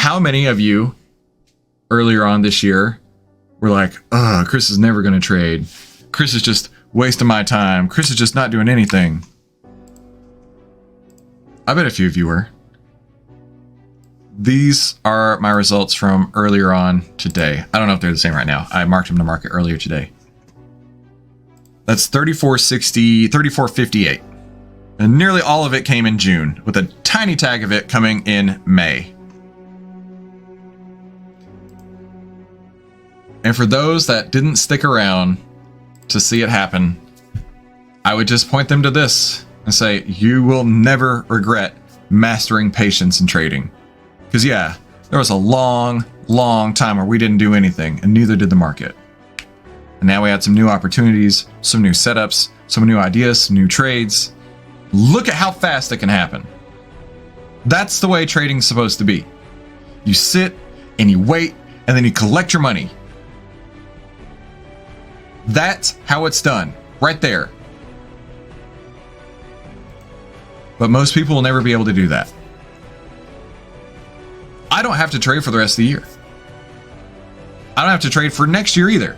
how many of you earlier on this year were like, Chris is never going to trade. Chris is just wasting my time. Chris is just not doing anything. I bet a few of you were. These are my results from earlier on today. I don't know if they're the same right now. I marked them to market earlier today. That's 3460, 3458. And nearly all of it came in June, with a tiny tag of it coming in May. And for those that didn't stick around to see it happen, I would just point them to this and say, you will never regret mastering patience in trading. Because yeah, there was a long time where we didn't do anything, and neither did the market. And now we had some new opportunities, some new setups, some new ideas, some new trades. Look at how fast it can happen. That's the way trading's supposed to be. You sit and you wait, and then you collect your money. That's how it's done, right there. But most people will never be able to do that. I don't have to trade for the rest of the year. I don't have to trade for next year either.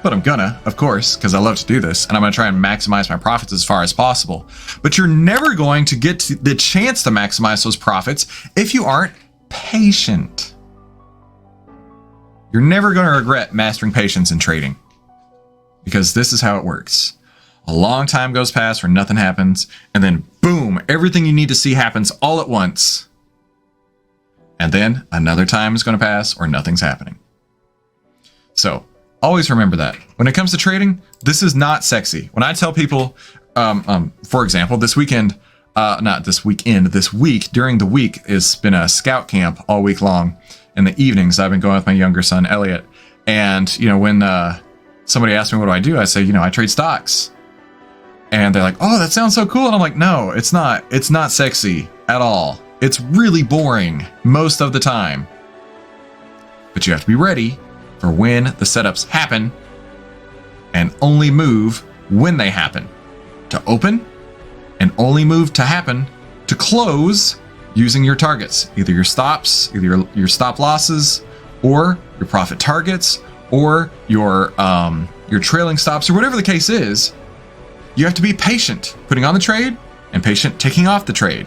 But I'm gonna, of course, because I love to do this, and I'm gonna try and maximize my profits as far as possible. But you're never going to get the chance to maximize those profits if you aren't patient. You're never going to regret mastering patience in trading, because this is how it works. A long time goes past where nothing happens, and then boom, everything you need to see happens all at once. And then another time is going to pass where nothing's happening. So always remember that. When it comes to trading, this is not sexy. When I tell people, for example, this week, during the week, it's been a scout camp all week long. In the evenings, I've been going with my younger son, Elliot. And, when somebody asks me, what do? I say, I trade stocks. And they're like, oh, that sounds so cool. And I'm like, no, it's not. It's not sexy at all. It's really boring most of the time. But you have to be ready for when the setups happen, and only move when they happen. To open, and only move to happen to close using your targets. Either your stops, either your stop losses, or your profit targets, or your trailing stops, or whatever the case is. You have to be patient putting on the trade and patient taking off the trade.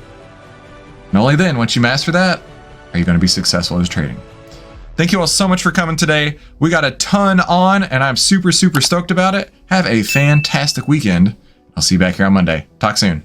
And only then, once you master that, are you going to be successful as trading. Thank you all so much for coming today. We got a ton on, and I'm super stoked about it. Have a fantastic weekend. I'll see you back here on Monday. Talk soon.